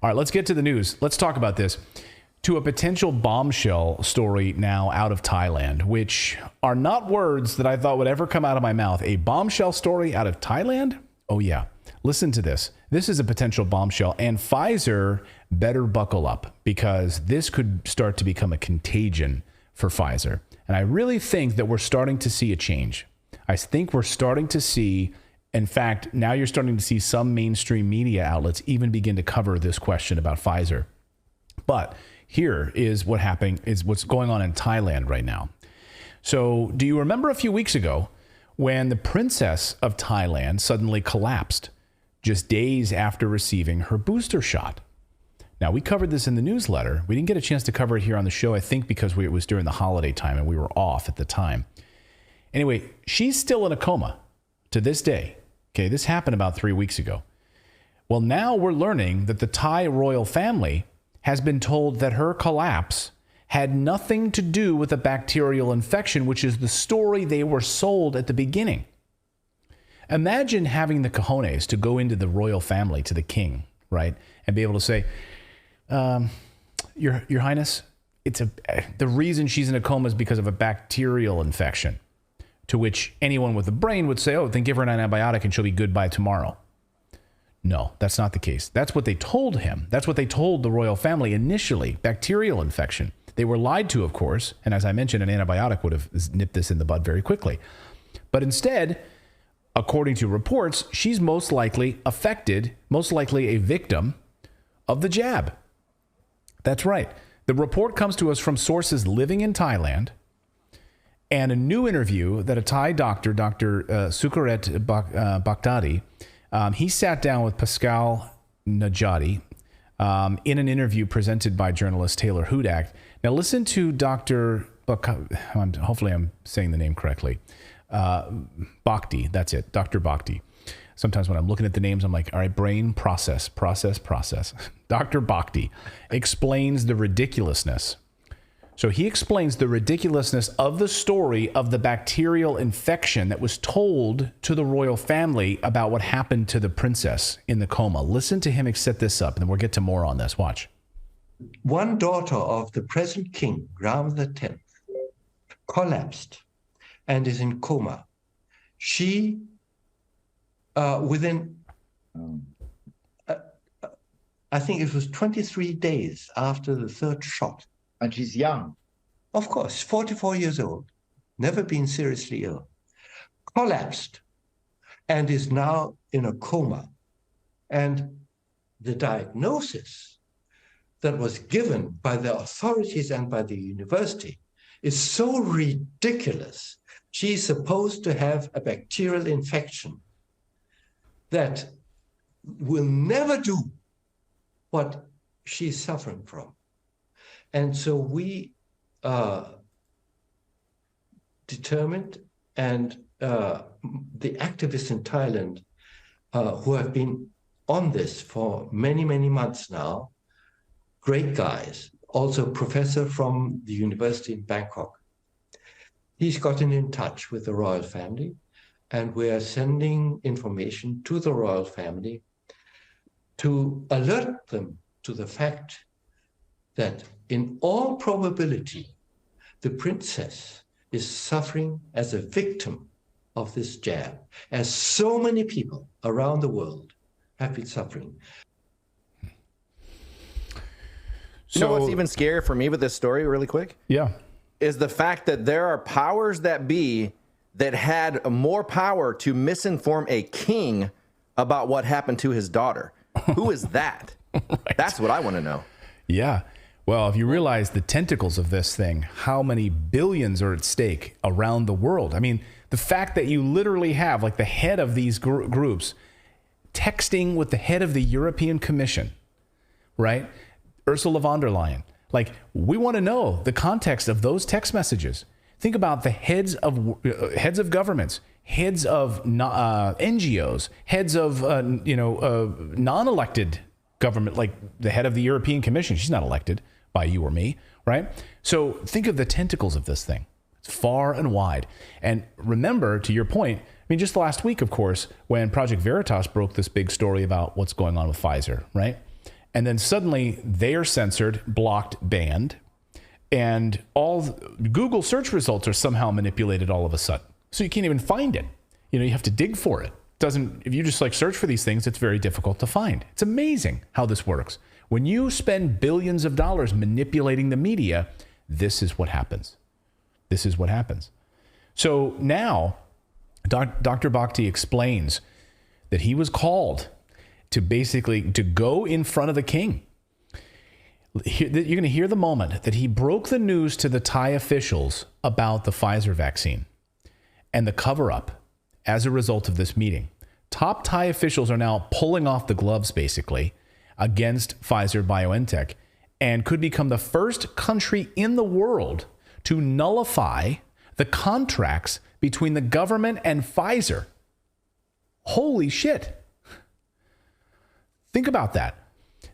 All right, let's get to the news. Let's talk about this. To a potential bombshell story now out of Thailand, which are not words that I thought would ever come out of my mouth. A bombshell story out of Thailand? Oh, yeah. Listen to this. This is a potential bombshell, and Pfizer better buckle up because this could start to become a contagion for Pfizer. And I really think that we're starting to see a change. I think we're starting to see, in fact, now you're starting to see some mainstream media outlets even begin to cover this question about Pfizer. But here is what's going on in Thailand right now. So do you remember a few weeks ago when the princess of Thailand suddenly collapsed just days after receiving her booster shot? Now, we covered this in the newsletter. We didn't get a chance to cover it here on the show, I think because it was during the holiday time and we were off at the time. Anyway, she's still in a coma to this day. Okay, this happened about 3 weeks ago. Well, now we're learning that the Thai royal family has been told that her collapse had nothing to do with a bacterial infection, which is the story they were sold at the beginning. Imagine having the cojones to go into the royal family, to the king, right? And be able to say, Your Highness, the reason she's in a coma is because of a bacterial infection. To which anyone with a brain would say, oh, then give her an antibiotic and she'll be good by tomorrow. No, that's not the case. That's what they told him. That's what they told the royal family initially, bacterial infection. They were lied to, of course. And as I mentioned, an antibiotic would have nipped this in the bud very quickly. But instead, according to reports, she's most likely affected, most likely a victim of the jab. That's right. The report comes to us from sources living in Thailand and a new interview that a Thai doctor, Dr. Sukaret Bhaktadi, he sat down with Pascal Najati in an interview presented by journalist Taylor Hudak. Now listen to Dr. Hopefully I'm saying the name correctly. Bhakdi, that's it, Dr. Bhakdi. Sometimes when I'm looking at the names, I'm like, all right, brain, process. Dr. Bhakdi explains the ridiculousness. So he explains the ridiculousness of the story of the bacterial infection that was told to the royal family about what happened to the princess in the coma. Listen to him set this up, and then we'll get to more on this. Watch. One daughter of the present king, Rama X, collapsed and is in coma. She, within, I think it was 23 days after the third shot. And she's young. Of course, 44 years old, never been seriously ill, collapsed and is now in a coma. And the diagnosis that was given by the authorities and by the university is so ridiculous. She's supposed to have a bacterial infection that will never do what she's suffering from. And so we determined, and the activists in Thailand who have been on this for many, many months now, great guys, also a professor from the university in Bangkok. He's gotten in touch with the royal family, and we are sending information to the royal family to alert them to the fact that in all probability, the princess is suffering as a victim of this jab, as so many people around the world have been suffering. You know what's even scarier for me with this story, really quick? Yeah. Is the fact that there are powers that be that had more power to misinform a king about what happened to his daughter. Who is that? Right. That's what I want to know. Yeah. Well, if you realize the tentacles of this thing, how many billions are at stake around the world. I mean, the fact that you literally have like the head of these groups texting with the head of the European Commission, right? Ursula von der Leyen. Like, we want to know the context of those text messages. Think about the heads of governments, heads of NGOs, heads of non-elected government, like the head of the European Commission. She's not elected by you or me, right? So think of the tentacles of this thing. It's far and wide. And remember, to your point, I mean, just last week, of course, when Project Veritas broke this big story about what's going on with Pfizer, right? And then suddenly they are censored, blocked, banned, and all Google search results are somehow manipulated all of a sudden. So you can't even find it. You know, you have to dig for it. If you just like search for these things, it's very difficult to find. It's amazing how this works. When you spend billions of dollars manipulating the media, this is what happens. This is what happens. So now Dr. Bhakti explains that he was called to go in front of the king. You're going to hear the moment that he broke the news to the Thai officials about the Pfizer vaccine and the cover-up as a result of this meeting. Top Thai officials are now pulling off the gloves, basically, against Pfizer-BioNTech, and could become the first country in the world to nullify the contracts between the government and Pfizer. Holy shit. Think about that.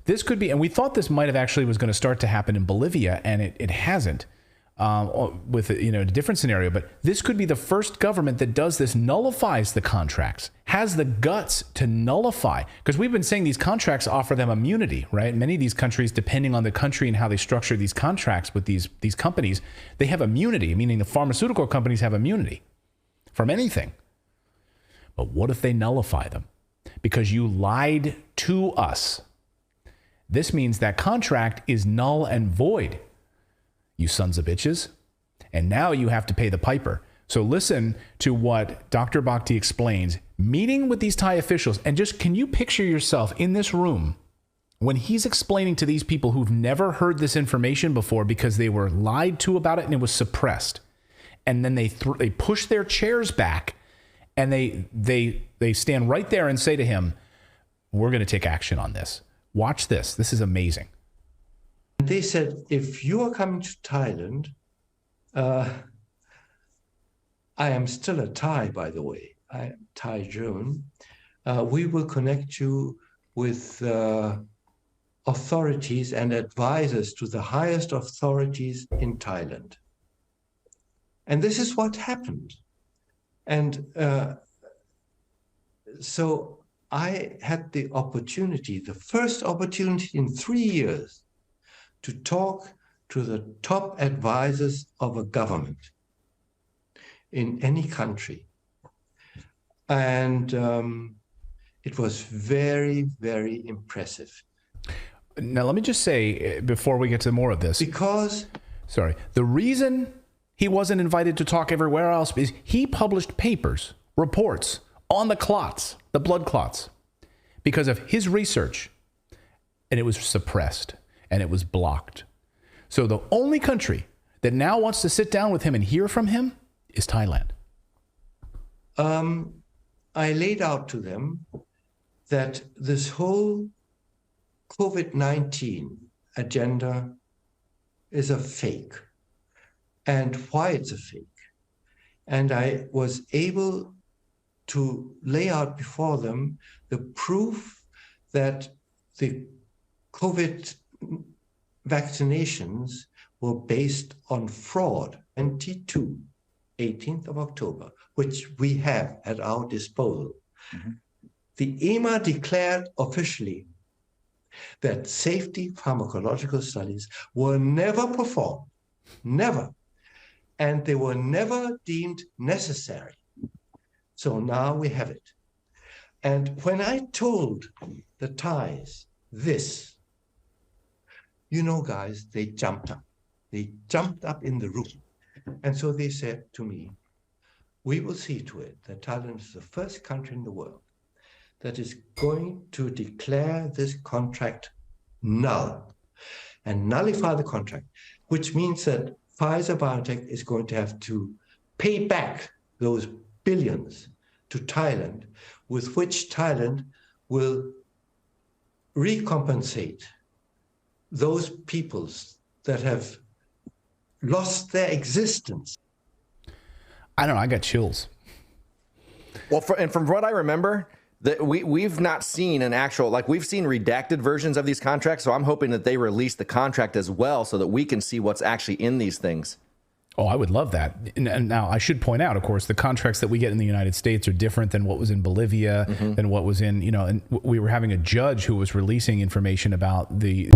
This could be, and we thought this might have actually was going to start to happen in Bolivia, and it hasn't, with a different scenario. But this could be the first government that does this, nullifies the contracts, has the guts to nullify. Because we've been saying these contracts offer them immunity, right? Many of these countries, depending on the country and how they structure these contracts with these companies, they have immunity, meaning the pharmaceutical companies have immunity from anything. But what if they nullify them? Because you lied to us. This means that contract is null and void, you sons of bitches. And now you have to pay the piper. So listen to what Dr. Bhakti explains, meeting with these Thai officials. And just, can you picture yourself in this room when he's explaining to these people who've never heard this information before because they were lied to about it and it was suppressed. And then they push their chairs back and they stand right there and say to him, we're going to take action on this. Watch this. This is amazing. They said, if you are coming to Thailand, I am still a Thai, by the way. I am Thai German. We will connect you with authorities and advisors to the highest authorities in Thailand. And this is what happened. And so I had the opportunity, the first opportunity in 3 years, to talk to the top advisors of a government in any country. And it was very, very impressive. Now, let me just say, before we get to more of this, the reason he wasn't invited to talk everywhere else is he published papers, reports on the clots, the blood clots, because of his research, and it was suppressed and it was blocked. So the only country that now wants to sit down with him and hear from him is Thailand. I laid out to them that this whole COVID-19 agenda is a fake, and why it's a fake. And I was able to lay out before them the proof that the COVID vaccinations were based on fraud. 18th of October, which we have at our disposal. Mm-hmm. The EMA declared officially that safety pharmacological studies were never performed, never, and they were never deemed necessary. So now we have it. And when I told the Thais this, you know, guys, they jumped up. They jumped up in the room. And so they said to me, we will see to it that Thailand is the first country in the world that is going to declare this contract null and nullify the contract, which means that Pfizer-BioNTech is going to have to pay back those billions to Thailand, with which Thailand will recompensate those peoples that have lost their existence. I don't know. I got chills. Well, and from what I remember, that we've not seen an actual, like, we've seen redacted versions of these contracts. So I'm hoping that they release the contract as well so that we can see what's actually in these things. Oh, I would love that. And now I should point out, of course, the contracts that we get in the United States are different than what was in Bolivia, than what was in, and we were having a judge who was releasing information about the